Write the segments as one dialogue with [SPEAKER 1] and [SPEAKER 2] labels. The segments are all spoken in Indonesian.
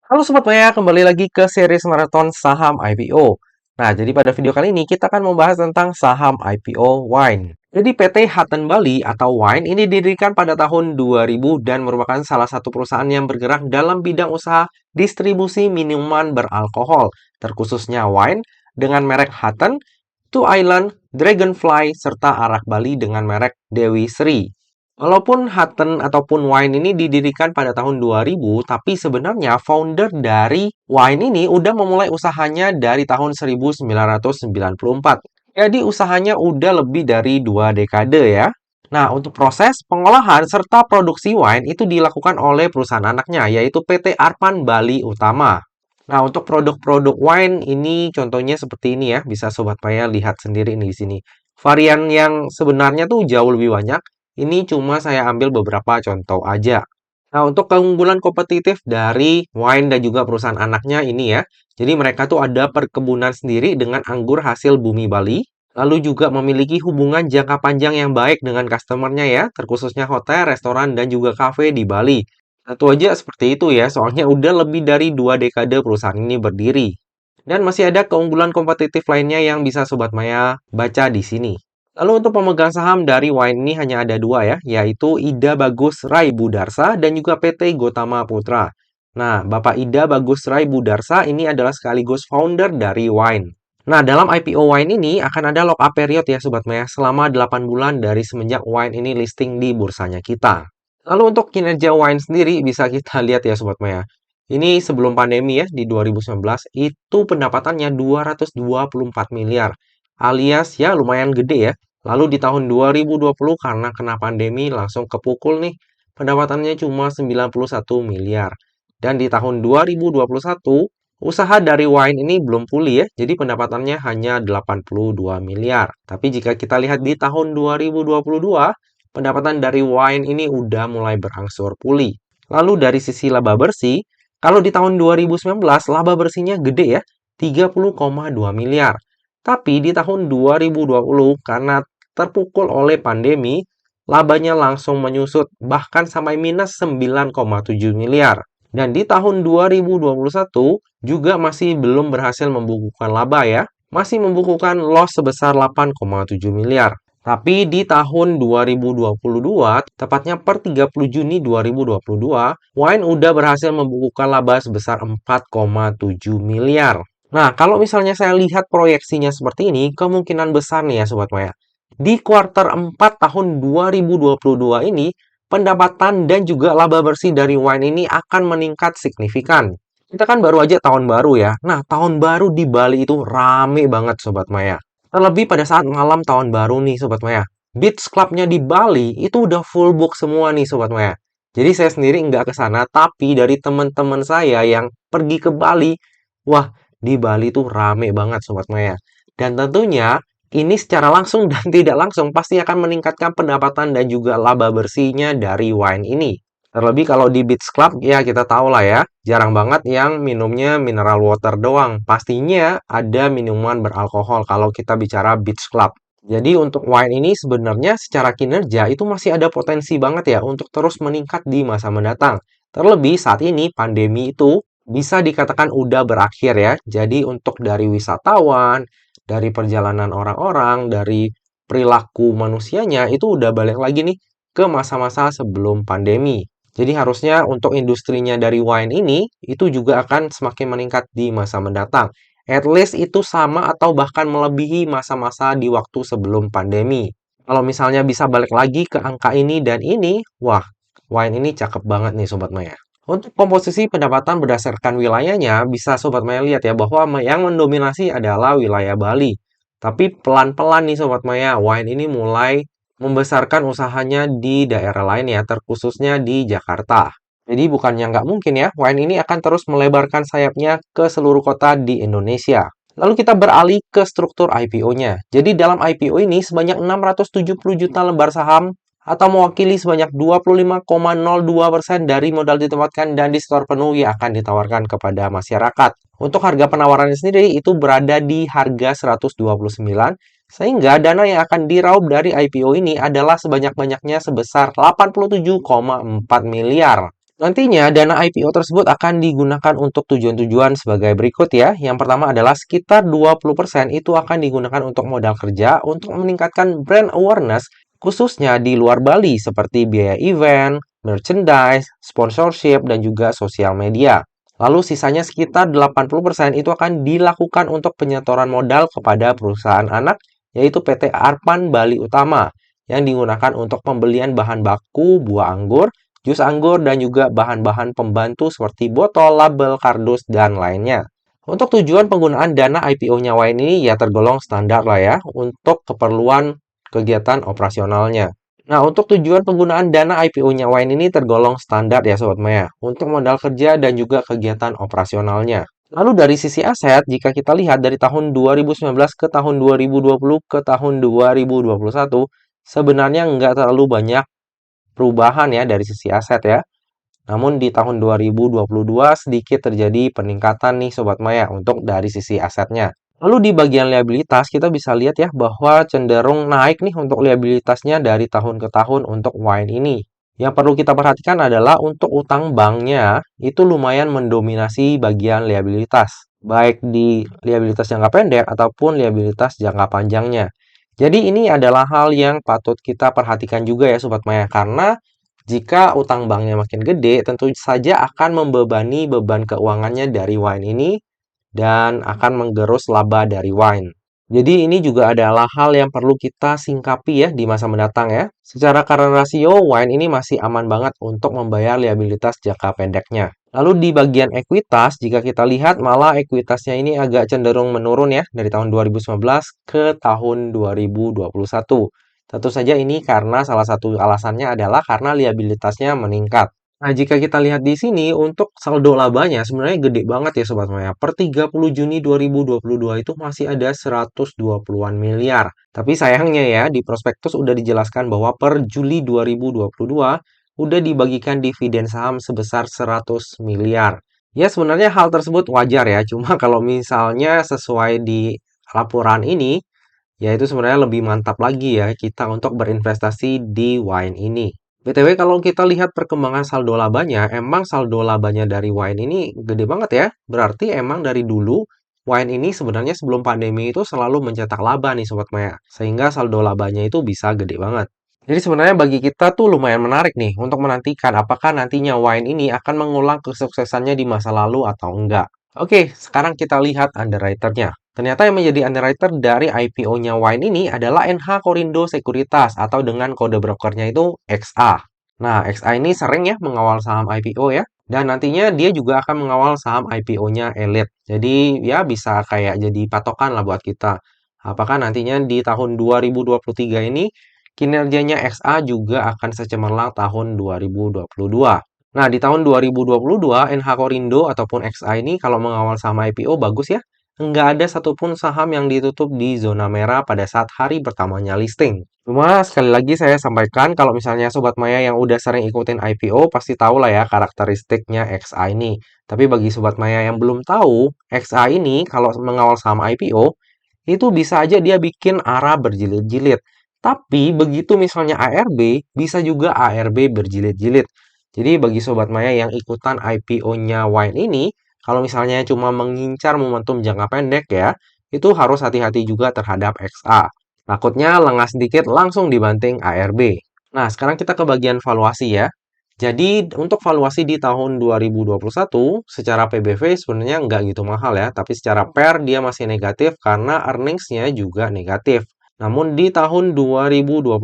[SPEAKER 1] Halo Sobat Maya, kembali lagi ke series maraton saham IPO. Nah, jadi pada video kali ini kita akan membahas tentang saham IPO Wine. Jadi PT Hutton Bali atau Wine ini didirikan pada tahun 2000 dan merupakan salah satu perusahaan yang bergerak dalam bidang usaha distribusi minuman beralkohol, terkhususnya wine dengan merek Hutton, Two Island, Dragonfly, serta arak Bali dengan merek Dewi Sri. Walaupun Hutton ataupun Wine ini didirikan pada tahun 2000, tapi sebenarnya founder dari Wine ini udah memulai usahanya dari tahun 1994. Jadi usahanya udah lebih dari 2 dekade ya. Nah, untuk proses pengolahan serta produksi wine itu dilakukan oleh perusahaan anaknya, yaitu PT Arpan Bali Utama. Nah, untuk produk-produk wine ini contohnya seperti ini ya, bisa Sobat Maya lihat sendiri nih di sini. Varian yang sebenarnya tuh jauh lebih banyak, ini cuma saya ambil beberapa contoh aja. Nah, untuk keunggulan kompetitif dari wine dan juga perusahaan anaknya ini ya. Jadi mereka tuh ada perkebunan sendiri dengan anggur hasil bumi Bali. Lalu juga memiliki hubungan jangka panjang yang baik dengan customernya ya, terkhususnya hotel, restoran, dan juga kafe di Bali. Satu aja seperti itu ya, soalnya udah lebih dari 2 dekade perusahaan ini berdiri. Dan masih ada keunggulan kompetitif lainnya yang bisa Sobat Maya baca di sini. Lalu untuk pemegang saham dari Wine ini hanya ada dua ya, yaitu Ida Bagus Rai Budarsa dan juga PT Gotama Putra. Nah, Bapak Ida Bagus Rai Budarsa ini adalah sekaligus founder dari Wine. Nah, dalam IPO Wine ini akan ada lock-up period ya Sobat Maya, selama 8 bulan dari semenjak Wine ini listing di bursanya kita. Lalu untuk kinerja Wine sendiri bisa kita lihat ya Sobat Maya. Ini sebelum pandemi ya, di 2019, itu pendapatannya 224 miliar. Alias ya lumayan gede ya. Lalu di tahun 2020 karena kena pandemi langsung kepukul nih. Pendapatannya cuma 91 miliar. Dan di tahun 2021, usaha dari Wine ini belum pulih ya. Jadi pendapatannya hanya 82 miliar. Tapi jika kita lihat di tahun 2022, pendapatan dari Wine ini udah mulai berangsur pulih. Lalu dari sisi laba bersih, kalau di tahun 2019 laba bersihnya gede ya, 30,2 miliar. Tapi di tahun 2020 karena terpukul oleh pandemi, labanya langsung menyusut bahkan sampai minus 9,7 miliar. Dan di tahun 2021 juga masih belum berhasil membukukan laba ya, masih membukukan loss sebesar 8,7 miliar. Tapi di tahun 2022, tepatnya per 30 Juni 2022, Wine udah berhasil membukukan laba sebesar 4,7 miliar. Nah, kalau misalnya saya lihat proyeksinya seperti ini, kemungkinan besar nih ya Sobat Maya. Di kuartal 4 tahun 2022 ini, pendapatan dan juga laba bersih dari Wine ini akan meningkat signifikan. Kita kan baru aja tahun baru ya. Nah, tahun baru di Bali itu rame banget Sobat Maya. Terlebih pada saat malam tahun baru nih Sobat Maya. Beach Clubnya di Bali itu udah full book semua nih Sobat Maya. Jadi saya sendiri nggak ke sana, tapi dari teman-teman saya yang pergi ke Bali, wah di Bali tuh rame banget Sobat Maya. Dan tentunya ini secara langsung dan tidak langsung pasti akan meningkatkan pendapatan dan juga laba bersihnya dari wine ini. Terlebih kalau di beach club ya kita tahu lah ya, jarang banget yang minumnya mineral water doang. Pastinya ada minuman beralkohol kalau kita bicara beach club. Jadi untuk wine ini sebenarnya secara kinerja itu masih ada potensi banget ya untuk terus meningkat di masa mendatang. Terlebih saat ini pandemi itu bisa dikatakan udah berakhir ya. Jadi untuk dari wisatawan, dari perjalanan orang-orang, dari perilaku manusianya itu udah balik lagi nih ke masa-masa sebelum pandemi. Jadi harusnya untuk industrinya dari wine ini itu juga akan semakin meningkat di masa mendatang. At least itu sama atau bahkan melebihi masa-masa di waktu sebelum pandemi. Kalau misalnya bisa balik lagi ke angka ini dan ini, wah, wine ini cakep banget nih Sobat Maya. Untuk komposisi pendapatan berdasarkan wilayahnya, bisa Sobat Maya lihat ya bahwa yang mendominasi adalah wilayah Bali. Tapi pelan-pelan nih Sobat Maya, wine ini mulai membesarkan usahanya di daerah lain ya, terkhususnya di Jakarta. Jadi bukannya nggak mungkin ya, wine ini akan terus melebarkan sayapnya ke seluruh kota di Indonesia. Lalu kita beralih ke struktur IPO-nya. Jadi dalam IPO ini sebanyak 670 juta lembar saham atau mewakili sebanyak 25,02% dari modal ditempatkan dan disetor penuh yang akan ditawarkan kepada masyarakat. Untuk harga penawarannya sendiri itu berada di harga 129, sehingga dana yang akan diraup dari IPO ini adalah sebanyak-banyaknya sebesar 87,4 miliar. Nantinya, dana IPO tersebut akan digunakan untuk tujuan-tujuan sebagai berikut ya. Yang pertama adalah sekitar 20% itu akan digunakan untuk modal kerja untuk meningkatkan brand awareness khususnya di luar Bali seperti biaya event, merchandise, sponsorship, dan juga sosial media. Lalu sisanya sekitar 80% itu akan dilakukan untuk penyetoran modal kepada perusahaan anak yaitu PT Arpan Bali Utama yang digunakan untuk pembelian bahan baku buah anggur, jus anggur, dan juga bahan-bahan pembantu seperti botol, label, kardus, dan lainnya. Untuk tujuan penggunaan dana IPO-nya Wine ini ya tergolong standar lah ya untuk keperluan kegiatan operasionalnya. Nah, untuk tujuan penggunaan dana IPO-nya Wine ini tergolong standar ya Sobat Maya untuk modal kerja dan juga kegiatan operasionalnya. Lalu dari sisi aset, jika kita lihat dari tahun 2019 ke tahun 2020 ke tahun 2021, sebenarnya nggak terlalu banyak perubahan ya dari sisi aset ya. Namun di tahun 2022 sedikit terjadi peningkatan nih Sobat Maya untuk dari sisi asetnya. Lalu di bagian liabilitas kita bisa lihat ya bahwa cenderung naik nih untuk liabilitasnya dari tahun ke tahun untuk wine ini. Yang perlu kita perhatikan adalah untuk utang banknya itu lumayan mendominasi bagian liabilitas, baik di liabilitas jangka pendek ataupun liabilitas jangka panjangnya. Jadi ini adalah hal yang patut kita perhatikan juga ya Sobat Maya, karena jika utang banknya makin gede, tentu saja akan membebani beban keuangannya dari wine ini dan akan menggerus laba dari wine. Jadi ini juga adalah hal yang perlu kita singkapi ya di masa mendatang ya. Secara current ratio, wine ini masih aman banget untuk membayar liabilitas jangka pendeknya. Lalu di bagian ekuitas, jika kita lihat malah ekuitasnya ini agak cenderung menurun ya dari tahun 2019 ke tahun 2021. Tentu saja ini karena salah satu alasannya adalah karena liabilitasnya meningkat. Nah, jika kita lihat di sini untuk saldo labanya sebenarnya gede banget ya Sobat Maya. Per 30 Juni 2022 itu masih ada 120-an miliar. Tapi sayangnya ya di prospektus udah dijelaskan bahwa per Juli 2022 udah dibagikan dividen saham sebesar 100 miliar. Ya sebenarnya hal tersebut wajar ya. Cuma kalau misalnya sesuai di laporan ini, ya itu sebenarnya lebih mantap lagi ya kita untuk berinvestasi di wine ini. BTW kalau kita lihat perkembangan saldo labanya, emang saldo labanya dari wine ini gede banget ya. Berarti emang dari dulu wine ini sebenarnya sebelum pandemi itu selalu mencetak laba nih Sobat Maya. Sehingga saldo labanya itu bisa gede banget. Jadi sebenarnya bagi kita tuh lumayan menarik nih untuk menantikan apakah nantinya wine ini akan mengulang kesuksesannya di masa lalu atau enggak. Oke, sekarang kita lihat underwriter-nya. Ternyata yang menjadi underwriter dari IPO-nya Wine ini adalah NH Korindo Sekuritas atau dengan kode brokernya itu XA. Nah, XA ini sering ya mengawal saham IPO ya. Dan nantinya dia juga akan mengawal saham IPO-nya Elite. Jadi ya bisa kayak jadi patokan lah buat kita. Apakah nantinya di tahun 2023 ini kinerjanya XA juga akan secemerlang tahun 2022. Nah, di tahun 2022, NH Korindo ataupun XA ini kalau mengawal saham IPO bagus ya. Nggak ada satupun saham yang ditutup di zona merah pada saat hari pertamanya listing. Cuma sekali lagi saya sampaikan kalau misalnya Sobat Maya yang udah sering ikutin IPO pasti tahu lah ya karakteristiknya XA ini. Tapi bagi Sobat Maya yang belum tahu, XA ini kalau mengawal saham IPO itu bisa aja dia bikin ARA berjilid-jilid. Tapi begitu misalnya ARB, bisa juga ARB berjilid-jilid. Jadi bagi Sobat Maya yang ikutan IPO-nya Wine ini, kalau misalnya cuma mengincar momentum jangka pendek ya, itu harus hati-hati juga terhadap XA. Takutnya lengah sedikit langsung dibanting ARB. Nah, sekarang kita ke bagian valuasi ya. Jadi untuk valuasi di tahun 2021 secara PBV sebenarnya nggak gitu mahal ya, tapi secara PER dia masih negatif karena earnings-nya juga negatif. Namun di tahun 2022,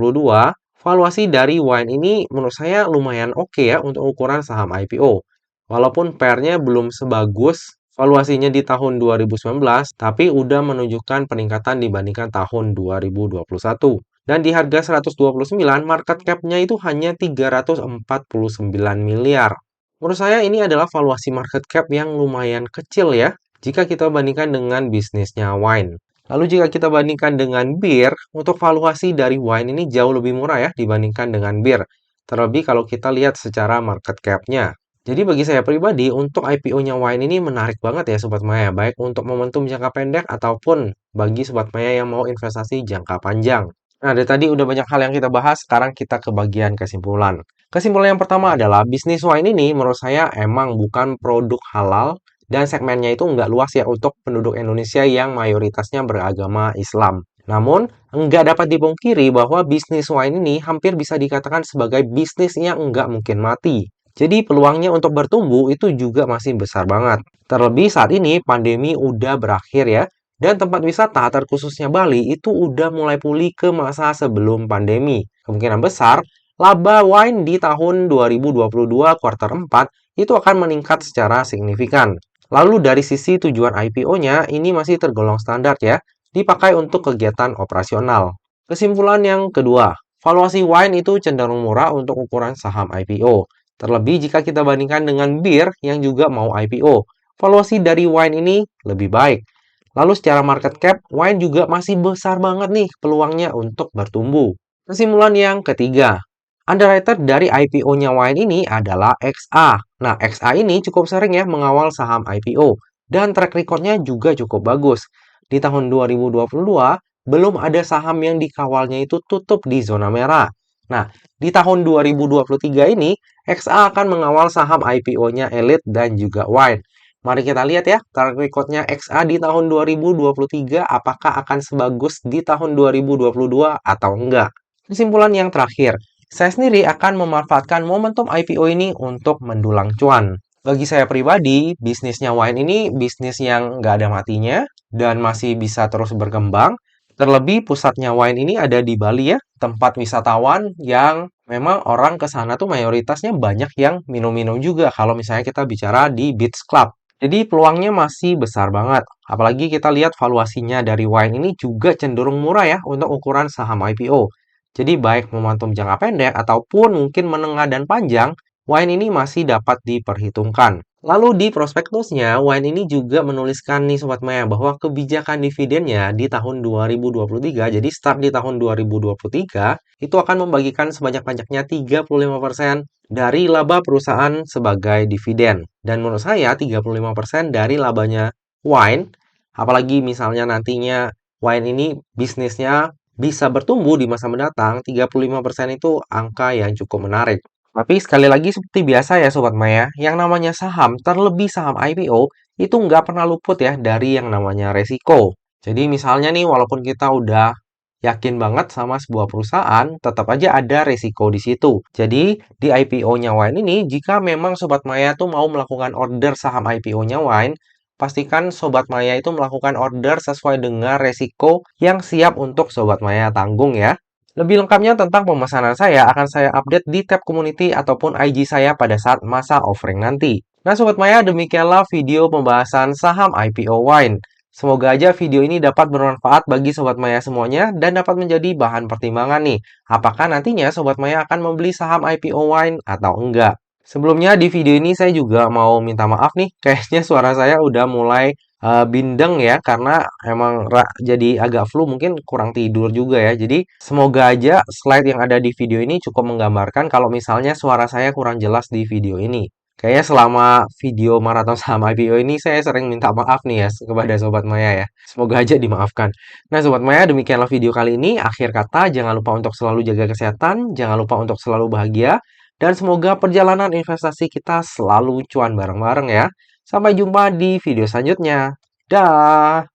[SPEAKER 1] valuasi dari Wine ini menurut saya lumayan oke ya untuk ukuran saham IPO. Walaupun PER-nya belum sebagus valuasinya di tahun 2019, tapi udah menunjukkan peningkatan dibandingkan tahun 2021. Dan di harga 129, market cap-nya itu hanya 349 miliar. Menurut saya ini adalah valuasi market cap yang lumayan kecil ya, jika kita bandingkan dengan bisnisnya wine. Lalu jika kita bandingkan dengan bir, untuk valuasi dari wine ini jauh lebih murah ya dibandingkan dengan bir. Terlebih kalau kita lihat secara market cap-nya. Jadi bagi saya pribadi, untuk IPO-nya wine ini menarik banget ya Sobat Maya, baik untuk momentum jangka pendek ataupun bagi Sobat Maya yang mau investasi jangka panjang. Nah, dari tadi udah banyak hal yang kita bahas, sekarang kita ke bagian kesimpulan. Kesimpulan yang pertama adalah bisnis wine ini menurut saya emang bukan produk halal dan segmennya itu nggak luas ya untuk penduduk Indonesia yang mayoritasnya beragama Islam. Namun, nggak dapat dipungkiri bahwa bisnis wine ini hampir bisa dikatakan sebagai bisnis yang nggak mungkin mati. Jadi peluangnya untuk bertumbuh itu juga masih besar banget. Terlebih saat ini pandemi udah berakhir ya, dan tempat wisata, terkhususnya Bali, itu udah mulai pulih ke masa sebelum pandemi. Kemungkinan besar, laba wine di tahun 2022 kuartal 4 itu akan meningkat secara signifikan. Lalu dari sisi tujuan IPO-nya, ini masih tergolong standar ya, dipakai untuk kegiatan operasional. Kesimpulan yang kedua, valuasi wine itu cenderung murah untuk ukuran saham IPO. Terlebih jika kita bandingkan dengan bir yang juga mau IPO. Valuasi dari wine ini lebih baik. Lalu secara market cap, wine juga masih besar banget nih peluangnya untuk bertumbuh. Kesimpulan yang ketiga, underrated dari IPO-nya wine ini adalah XA. Nah, XA ini cukup sering ya mengawal saham IPO dan track record-nya juga cukup bagus. Di tahun 2022, belum ada saham yang dikawalnya itu tutup di zona merah. Nah, di tahun 2023 ini, XA akan mengawal saham IPO-nya Elite dan juga Wine. Mari kita lihat ya, track record-nya XA di tahun 2023 apakah akan sebagus di tahun 2022 atau enggak. Kesimpulan yang terakhir, saya sendiri akan memanfaatkan momentum IPO ini untuk mendulang cuan. Bagi saya pribadi, bisnisnya Wine ini bisnis yang nggak ada matinya dan masih bisa terus berkembang. Terlebih pusatnya Wine ini ada di Bali ya, tempat wisatawan yang memang orang ke sana tuh mayoritasnya banyak yang minum-minum juga kalau misalnya kita bicara di beach club. Jadi peluangnya masih besar banget. Apalagi kita lihat valuasinya dari wine ini juga cenderung murah ya untuk ukuran saham IPO. Jadi baik momentum jangka pendek ataupun mungkin menengah dan panjang, wine ini masih dapat diperhitungkan. Lalu di prospektusnya, wine ini juga menuliskan nih Sobat Maya bahwa kebijakan dividennya di tahun 2023, jadi start di tahun 2023, itu akan membagikan sebanyak-banyaknya 35% dari laba perusahaan sebagai dividen. Dan menurut saya 35% dari labanya wine, apalagi misalnya nantinya wine ini bisnisnya bisa bertumbuh di masa mendatang, 35% itu angka yang cukup menarik. Tapi sekali lagi seperti biasa ya Sobat Maya, yang namanya saham, terlebih saham IPO, itu nggak pernah luput ya dari yang namanya resiko. Jadi misalnya nih, walaupun kita udah yakin banget sama sebuah perusahaan, tetap aja ada resiko di situ. Jadi di IPO-nya Wine ini, jika memang Sobat Maya tuh mau melakukan order saham IPO-nya Wine, pastikan Sobat Maya itu melakukan order sesuai dengan resiko yang siap untuk Sobat Maya tanggung ya. Lebih lengkapnya tentang pemesanan saya akan saya update di tab community ataupun IG saya pada saat masa offering nanti. Nah Sobat Maya, demikianlah video pembahasan saham IPO Wine. Semoga aja video ini dapat bermanfaat bagi Sobat Maya semuanya dan dapat menjadi bahan pertimbangan nih. Apakah nantinya Sobat Maya akan membeli saham IPO Wine atau enggak? Sebelumnya di video ini saya juga mau minta maaf nih, kayaknya suara saya udah mulai bindeng ya karena emang jadi agak flu mungkin kurang tidur juga ya. Jadi semoga aja slide yang ada di video ini cukup menggambarkan kalau misalnya suara saya kurang jelas di video ini. Kayaknya selama video maraton saham IPO ini saya sering minta maaf nih ya kepada Sobat Maya ya. Semoga aja dimaafkan. Nah Sobat Maya, demikianlah video kali ini. Akhir kata, jangan lupa untuk selalu jaga kesehatan, jangan lupa untuk selalu bahagia, dan semoga perjalanan investasi kita selalu cuan bareng-bareng ya. Sampai jumpa di video selanjutnya. Dah.